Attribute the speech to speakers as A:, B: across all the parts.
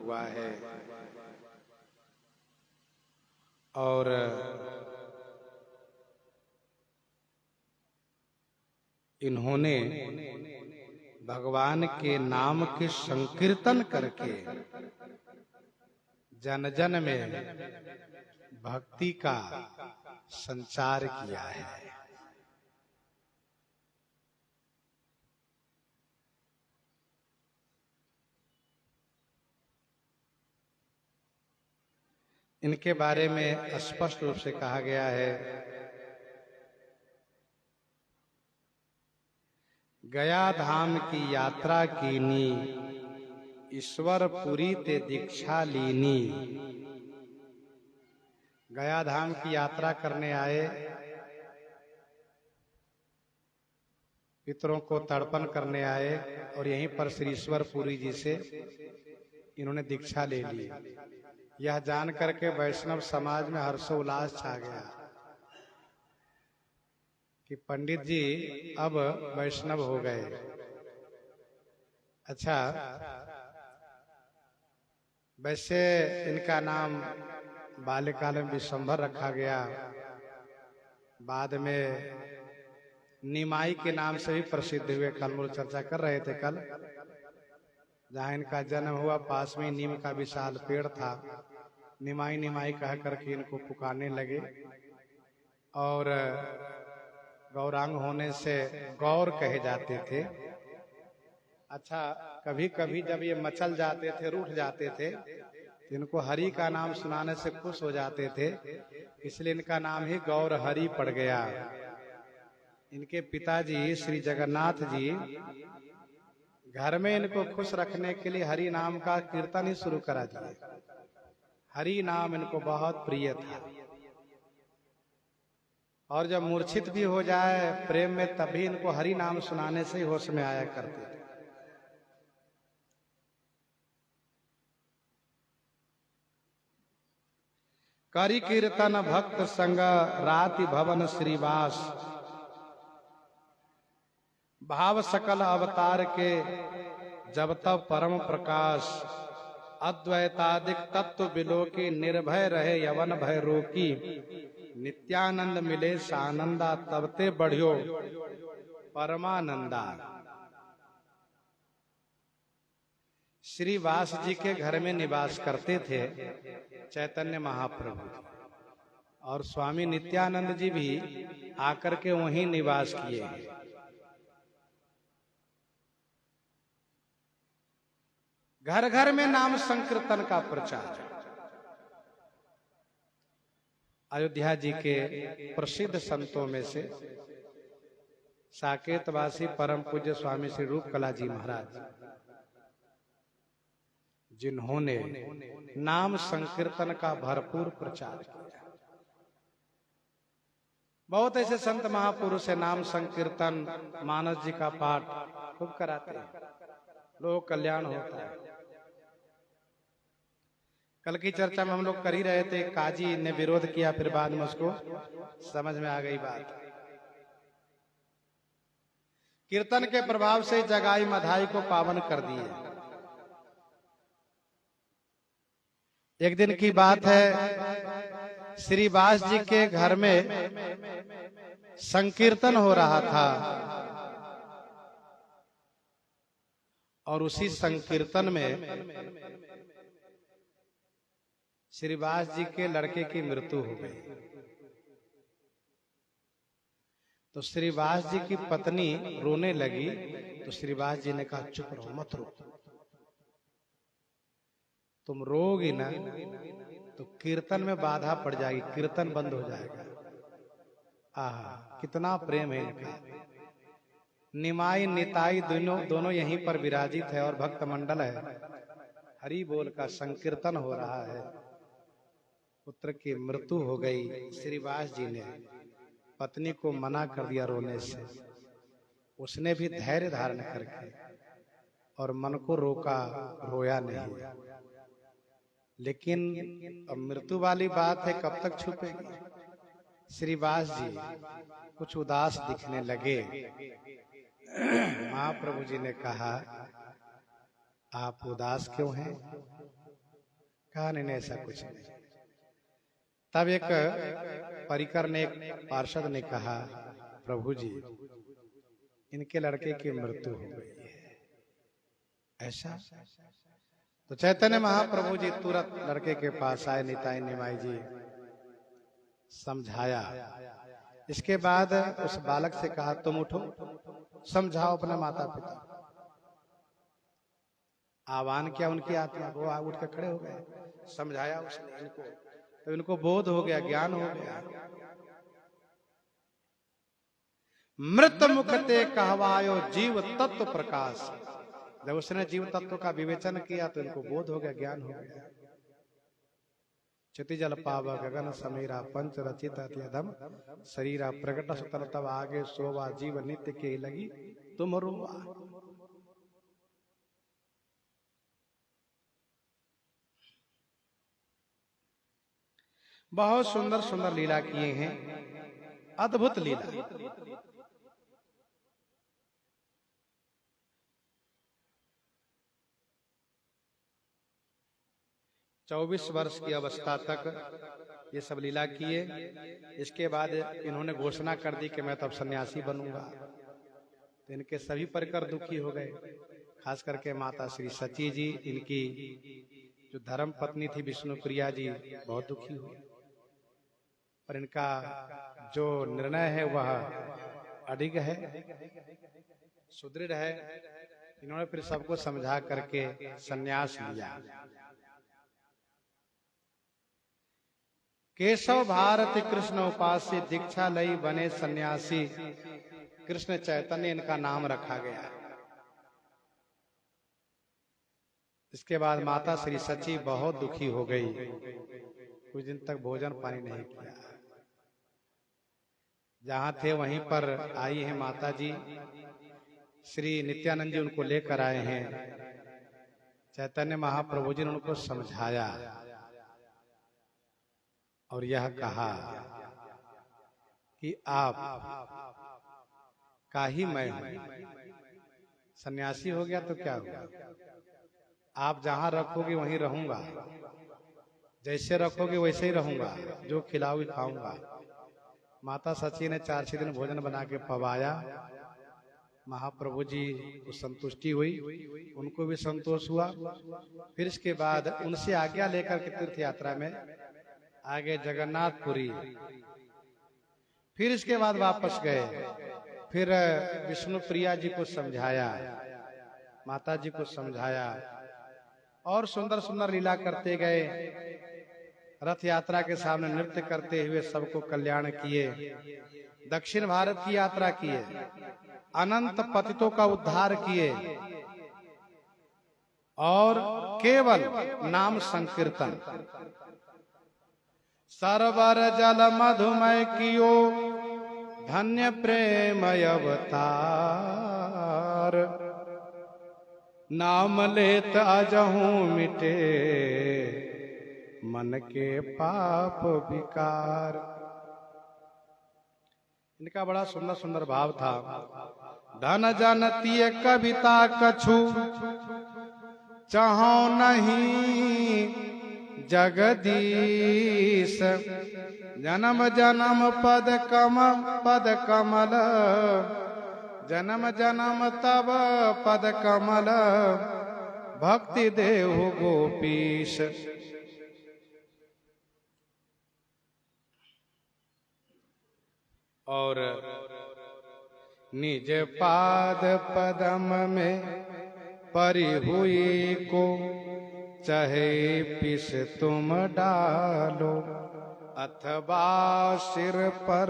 A: हुआ है। और इन्होंने भगवान के नाम के संकीर्तन करके जन जन में भक्ति का संचार किया है। इनके बारे में स्पष्ट रूप से कहा गया है, गया धाम की यात्रा कीनी, ईश्वर पुरी ते दीक्षा लीनी। गया धाम की यात्रा करने आए, पितरों को तर्पण करने आए और यहीं पर श्री ईश्वर पुरी जी से इन्होंने दीक्षा ले ली। यह जान करके वैष्णव समाज में हर्षोल्लास छा गया कि पंडित जी अब वैष्णव हो गए। अच्छा, वैसे इनका नाम बाल्यकाल में विश्वंभर रखा गया, बाद में निमाई के नाम से भी प्रसिद्ध हुए। कल मूल चर्चा कर रहे थे कल, जहाँ इनका जन्म हुआ पास में नीम का विशाल पेड़ था। निमाई निमाई कह करके इनको पुकारने लगे और गौरांग होने से गौर कहे जाते थे। अच्छा, कभी कभी जब ये मचल जाते थे, रूठ जाते थे, तो इनको हरि का नाम सुनाने से खुश हो जाते थे, इसलिए इनका नाम ही गौर हरि पड़ गया। इनके पिताजी श्री जगन्नाथ जी घर में इनको खुश रखने के लिए हरि नाम का कीर्तन ही शुरू करा दिए। हरि नाम इनको बहुत प्रिय था और जब मूर्छित भी हो जाए प्रेम में, तभी इनको हरि नाम सुनाने से ही होश में आया करते थे। करि कीर्तन भक्त संग, राति भवन श्रीवास। भाव सकल अवतार के, जब तब परम प्रकाश। अद्वैतादिक तत्व बिलो की, निर्भय रहे यवन भय रोकी। नित्यानंद मिले सानंदा, तब ते बढ़ियो परमानंदा। श्री वास जी के घर में निवास करते थे चैतन्य महाप्रभु, और स्वामी नित्यानंद जी भी आकर के वहीं निवास किए। घर घर में नाम संकीर्तन का प्रचार। अयोध्या जी के प्रसिद्ध संतों में से साकेतवासी परम पूज्य स्वामी श्री रूपकला जी महाराज, जिन्होंने नाम संकीर्तन का भरपूर प्रचार किया। बहुत ऐसे संत महापुरुष है, नाम संकीर्तन, मानस जी का पाठ खूब कराते हैं, लोक कल्याण होता है। कल की चर्चा में हम लोग कर ही रहे थे, काजी ने विरोध किया, फिर बाद में उसको समझ में आ गई बात। कीर्तन के प्रभाव से जगाई मधाई को पावन कर दिए। एक दिन की बात है, श्री वास जी के घर में संकीर्तन हो रहा था और उसी संकीर्तन में श्री वास जी के लड़के की मृत्यु हो गई। तो श्री वास जी की पत्नी रोने लगी, तो श्री वास जी ने कहा, चुप रहो, मत रो, तुम रोगी ना तो कीर्तन में बाधा पड़ जाएगी, कीर्तन बंद हो जाएगा। आहा, कितना प्रेम है इनका। निमाई निताई दोनों यहीं पर विराजित है और भक्त मंडल है। हरि बोल का संकीर्तन हो रहा है। पुत्र की मृत्यु हो गई। श्री वास जी ने पत्नी को मना कर दिया रोने से। उसने भी धैर्य धारण करके और मन को रोका, रोया नहीं। लेकिन अब मृत्यु वाली बात है, कब तक छुपेगी। श्री वास जी कुछ उदास दिखने लगे। महाप्रभु जी ने कहा, आप उदास क्यों हैं? कहा नहीं ऐसा कुछ नहीं। तब एक परिकर ने, एक पार्षद ने कहा, प्रभु जी इनके लड़के की मृत्यु हो गई है। ऐसा? तो चैतन्य महाप्रभु जी तुरंत लड़के के पास आए, निताई निमाई जी समझाया। इसके बाद उस बालक से कहा, तुम उठो, समझाओ अपने माता पिता। आह्वान किया उनकी आत्मा को, उठ के खड़े हो गए, समझाया उसने इनको, तो इनको बोध हो गया, ज्ञान हो गया। मृत मुख ते कहवायो जीव तत्व प्रकाश। जब उसने जीव तत्व का विवेचन किया तो इनको बोध हो गया, ज्ञान हो गया। क्षति जल पाव गगन समीरा पंच रचित अत्यधम शरीरा प्रकट सुतल तब आगे सोवा जीव नित्य के लगी तुम रोवा। बहुत सुंदर सुंदर लीला किए हैं, अद्भुत लीला। 24 वर्ष की अवस्था तक ये सब लीला किए। इसके बाद इन्होंने घोषणा कर दी कि मैं तो अब सन्यासी बनूंगा। तो इनके सभी परिकर दुखी हो गए, खास करके माता श्री सची जी, इनकी जो धर्म पत्नी थी विष्णुप्रिया जी, बहुत दुखी हुई। पर इनका जो निर्णय है वह अडिग है, सुदृढ़ है। इन्होंने फिर सबको समझा करके सन्यास लिया। केशव भारती कृष्ण उपासी दीक्षा लई बने सन्यासी। कृष्ण चैतन्य इनका नाम रखा गया। इसके बाद माता श्री सची बहुत दुखी हो गई, कुछ दिन तक भोजन पानी नहीं किया। जहां थे वहीं पर आई है माता जी, श्री नित्यानंद जी उनको लेकर आए हैं। चैतन्य महाप्रभु जी ने उनको समझाया और यह कहा कि आप का ही मैं हूं। सन्यासी हो गया तो क्या हुआ, आप जहां रखोगे वहीं रहूंगा, जैसे रखोगे वैसे ही रहूंगा, जो खिलाओगे खाऊंगा। माता सची ने 4-6 दिन भोजन बना के पवाया। महाप्रभु जी को संतुष्टि हुई, उनको भी संतोष हुआ। फिर इसके बाद उनसे आज्ञा लेकर के तीर्थ यात्रा में आगे जगन्नाथपुरी। फिर इसके बाद वापस गए। फिर विष्णुप्रिया जी को समझाया, माता जी को समझाया और सुंदर सुंदर लीला करते गए। रथ यात्रा के सामने नृत्य करते हुए सबको कल्याण किए। दक्षिण भारत की यात्रा किए, अनंत पतितों का उद्धार किए और केवल नाम संकीर्तन। सरवर जल मधुमय कियो धन्य प्रेम अवतार। नाम लेत अजहू मिटे मन के पाप विकार। इनका बड़ा सुंदर सुंदर भाव था। धन जनतीय कविता कछु चाहो नहीं जगदीश। जन्म जन्म पद कमल जन्म जन्म तब पद कमल भक्ति देहु गोपीश। और निज पाद पदम में परी हुई को चाहे पिस तुम डालो। अथवा सिर पर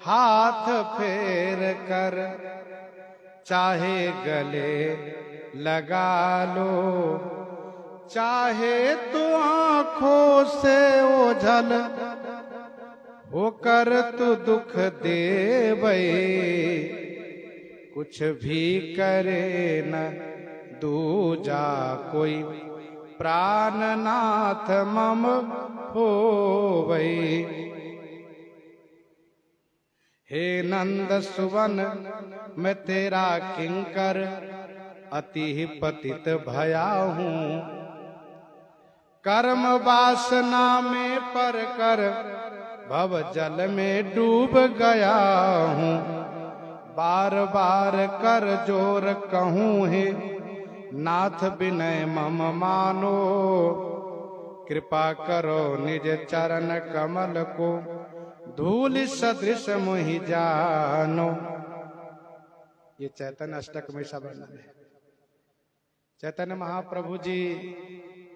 A: हाथ फेर कर चाहे गले लगा लो। चाहे तो आंखों से ओझल होकर तू दुख देवै। कुछ भी करे न दूजा कोई प्राणनाथ मम होवै। हे नंद सुवन मैं तेरा किंकर अति ही पतित भया हूँ। कर्म वासना में पर कर भव जल में डूब गया हूँ। बार बार कर जोर कहूँ हे नाथ विनय मम मानो। कृपा करो निज चरण कमल को धूल सदृश मोहि जानो। ये चैतन्य अष्टक में सब वर्णन है। चैतन्य महाप्रभु जी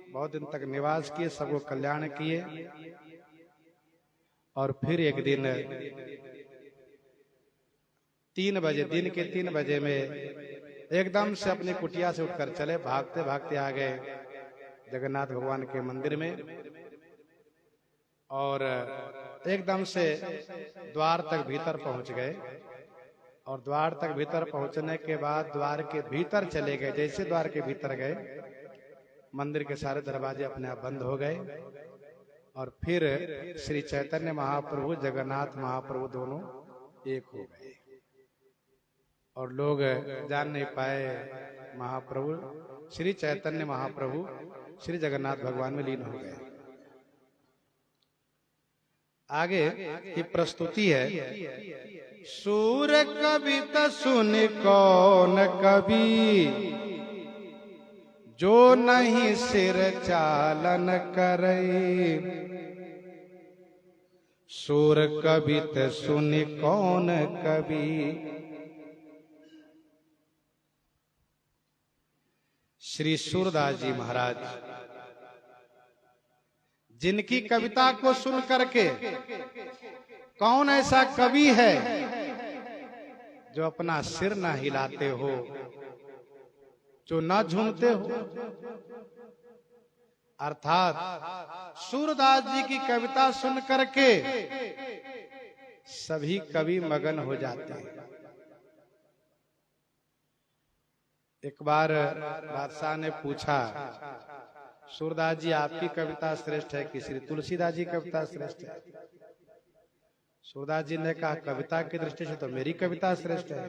A: बहुत दिन तक निवास किए, सबको कल्याण किए, और फिर एक दिन 3 बजे, दिन के 3 बजे में एकदम से अपनी कुटिया से उठकर चले, भागते भागते आ गए जगन्नाथ भगवान के मंदिर में, और एकदम से द्वार तक भीतर पहुंच गए। और द्वार तक भीतर पहुंचने के बाद द्वार के भीतर चले गए। जैसे द्वार के भीतर गए, मंदिर के सारे दरवाजे अपने आप बंद हो गए, और फिर श्री चैतन्य महाप्रभु जगन्नाथ महाप्रभु दोनों एक हो गए, और लोग जान नहीं पाए महाप्रभु श्री चैतन्य महाप्रभु श्री जगन्नाथ भगवान में लीन हो गए। आगे की प्रस्तुति है। सूर कविता सुन कौन कवि जो नहीं सिर चालन करे। सूर कविता सुन कौन कवि। श्री सूरदास जी महाराज जिनकी कविता को सुन करके कौन ऐसा कवि है जो अपना सिर ना हिलाते हो, जो ना झूमते हो। अर्थात सूरदास जी की कविता सुन करके सभी कवि मगन हो जाते हैं। एक बार बादशाह ने पूछा, सूरदास जी आपकी कविता श्रेष्ठ है कि श्री तुलसीदास जी कविता श्रेष्ठ है? सूरदास जी ने कहा, कविता की दृष्टि से तो मेरी कविता श्रेष्ठ है।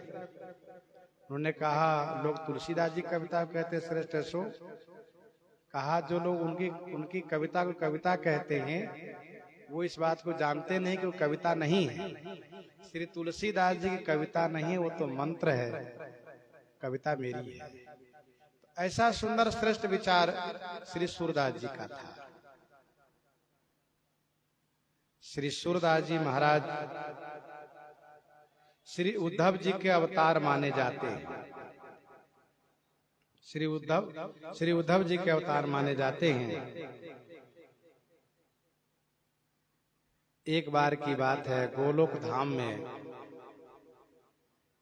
A: उन्होंने कहा, लोग तुलसीदास जी कविता कहते श्रेष्ठ है। सो कहा, जो लोग उनकी कविता को कविता कहते हैं वो इस बात को जानते नहीं कि वो कविता नहीं है। श्री तुलसीदास जी की कविता नहीं है, वो तो मंत्र है, कविता मेरी है। ऐसा सुंदर श्रेष्ठ विचार श्री सूरदास जी का था। श्री सूरदास जी महाराज श्री उद्धव जी के अवतार माने जाते हैं। श्री उद्धव जी के अवतार माने जाते हैं। एक बार की बात है, गोलोक धाम में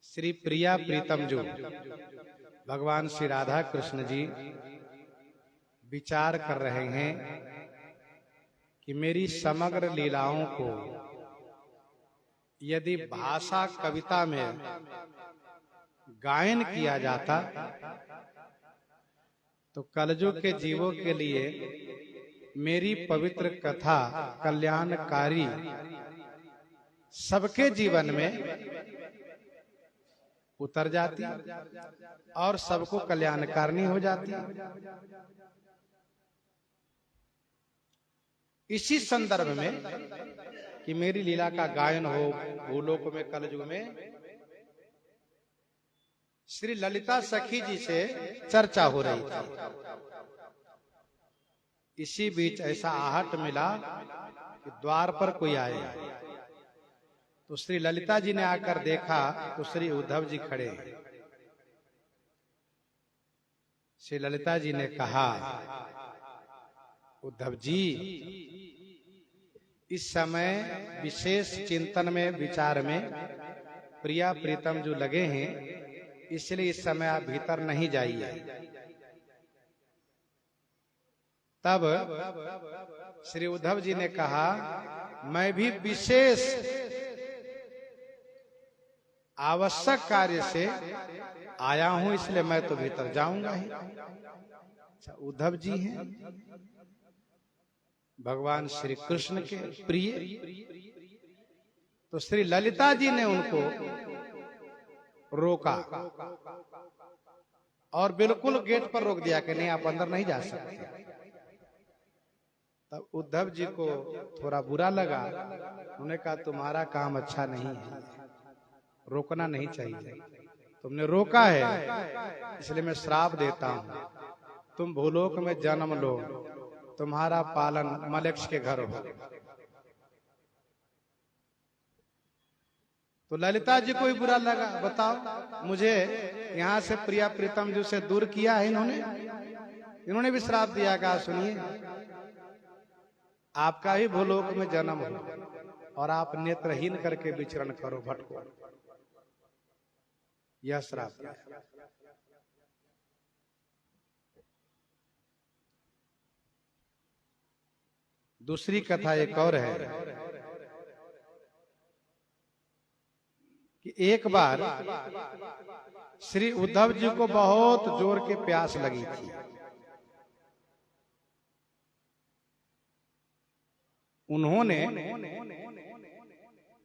A: श्री प्रिया प्रीतम जो भगवान श्री राधा कृष्ण जी विचार कर रहे हैं कि मेरी समग्र लीलाओं को यदि भाषा कविता में गायन किया जाता तो कलयुग के जीवों के लिए मेरी पवित्र कथा कल्याणकारी सबके जीवन में उतर जाती और सबको कल्याणकारिणी हो जाती। इसी संदर्भ में कि मेरी लीला का गायन हो भूलोक में कलयुग में, श्री ललिता सखी जी से चर्चा हो रही थी। इसी बीच ऐसा आहट मिला कि द्वार पर कोई आए, तो श्री ललिता जी ने आकर देखा तो श्री उद्धव जी खड़े हैं। श्री ललिता जी ने कहा, उद्धव जी इस समय विशेष चिंतन में विचार में प्रिया प्रीतम जो लगे हैं, इसलिए इस समय आप भीतर नहीं जाइए। तब श्री उद्धव जी ने कहा, मैं भी विशेष आवश्यक कार्य से आया हूं, इसलिए मैं तो भीतर जाऊंगा ही। अच्छा, उद्धव जी हैं भगवान श्री कृष्ण के प्रिय, तो श्री ललिता जी ने उनको रोका और बिल्कुल गेट पर रोक दिया कि नहीं, आप अंदर नहीं जा सकते। तब उद्धव जी को थोड़ा बुरा लगा। उन्होंने कहा तुम्हारा काम अच्छा नहीं है, रोकना नहीं चाहिए, तुमने रोका है इसलिए मैं श्राप देता हूं, तुम भूलोक में जन्म लो, तुम्हारा पालन मलेक्ष के घर हो। तो ललिता जी को भी बुरा लगा। बताओ, मुझे यहाँ से प्रिया प्रीतम जी से दूर किया है इन्होंने भी श्राप दिया। कहा सुनिए, आपका ही भूलोक में जन्म हो और आप नेत्रहीन करके विचरण करो, भटको, यह श्राप है। दूसरी कथा एक और है कि एक बार श्री उद्धव जी को बहुत जोर के प्यास लगी थी। उन्होंने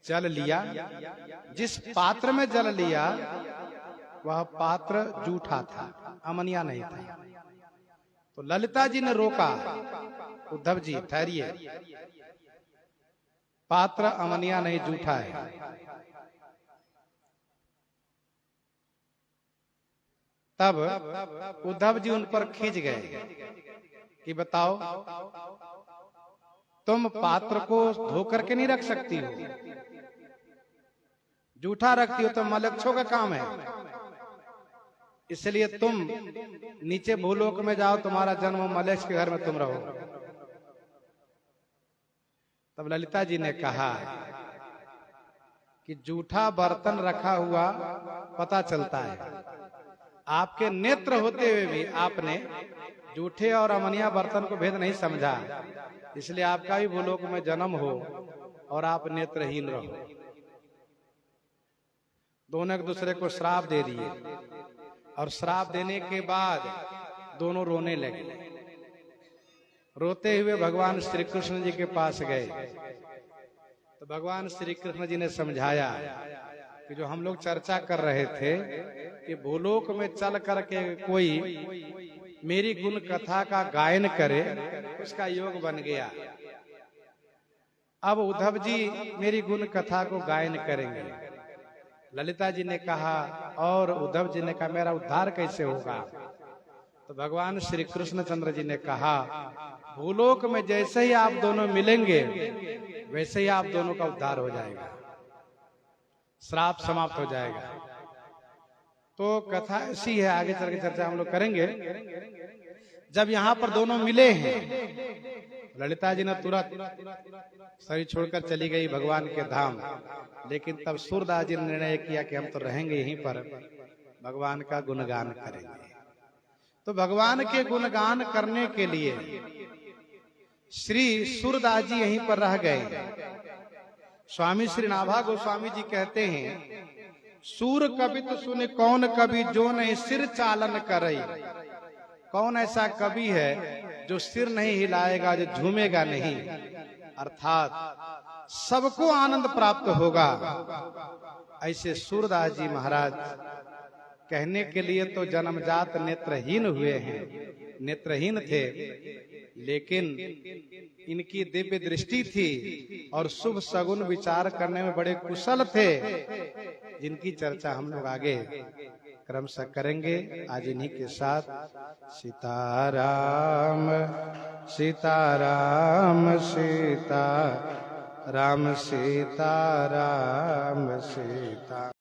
A: जल लिया, जिस पात्र में जल लिया वह पात्र जूठा था, अमनिया नहीं था। तो ललिता जी ने रोका, उद्धव जी ठहरिए, पात्र अमनिया नहीं जूठा है। तब उद्धव जी उन पर खींच गए कि बताओ, तुम पात्र को धो करके नहीं रख सकती हो, जूठा रखती हो तो मलक्षों का काम है, इसलिए तुम नीचे भूलोक में जाओ, तुम्हारा जन्म मलेक्ष के घर में तुम रहो। तब ललिता जी ने कहा कि जूठा बर्तन रखा हुआ पता चलता है, आपके नेत्र होते हुए भी आपने जूठे और अमनिया बर्तन को भेद नहीं समझा, इसलिए आपका भी भूलोक में जन्म हो और आप नेत्रहीन रहो। दोनों एक दूसरे को श्राप दे दिए और श्राप देने के बाद दोनों रोने लगे। रोते हुए भगवान श्री कृष्ण जी के पास गए तो भगवान श्री कृष्ण जी ने समझाया कि जो हम लोग चर्चा कर रहे थे कि भूलोक में चल करके कोई मेरी गुण कथा का गायन करे, उसका योग बन गया। अब उद्धव जी मेरी गुण कथा को गायन करेंगे। ललिता जी ने कहा और उद्धव जी ने कहा मेरा उद्धार कैसे होगा? तो भगवान श्री कृष्णचंद्र जी ने कहा भूलोक में जैसे ही आप दोनों मिलेंगे वैसे ही आप दोनों का उद्धार हो जाएगा, श्राप समाप्त हो जाएगा। तो कथा ऐसी है, आगे चल के चर्चा हम लोग करेंगे। जब यहाँ पर दोनों मिले हैं, ललिता जी ने तुरंत शरीर छोड़कर चली गई भगवान के धाम, लेकिन तब सूरदास जी ने निर्णय किया कि हम तो रहेंगे यहीं पर, भगवान का गुणगान करेंगे। तो भगवान के गुणगान करने के लिए श्री सूरदास जी यहीं पर रह गए। स्वामी श्री नाभा गोस्वामी जी कहते हैं, सूर कवि तो सुने कौन कवि जो नहीं सिर चालन करई। कौन ऐसा कवि है जो सिर नहीं हिलाएगा, जो झूमेगा नहीं, अर्थात सबको आनंद प्राप्त होगा। ऐसे सूरदास जी महाराज कहने के लिए तो जन्मजात नेत्रहीन हुए हैं, नेत्रहीन थे, लेकिन इनकी दिव्य दृष्टि थी और शुभ सगुन विचार करने में बड़े कुशल थे, जिनकी चर्चा हम लोग आगे क्रमशः करेंगे। आज इन्हीं के साथ सीताराम सीताराम सीताराम सीताराम सीता।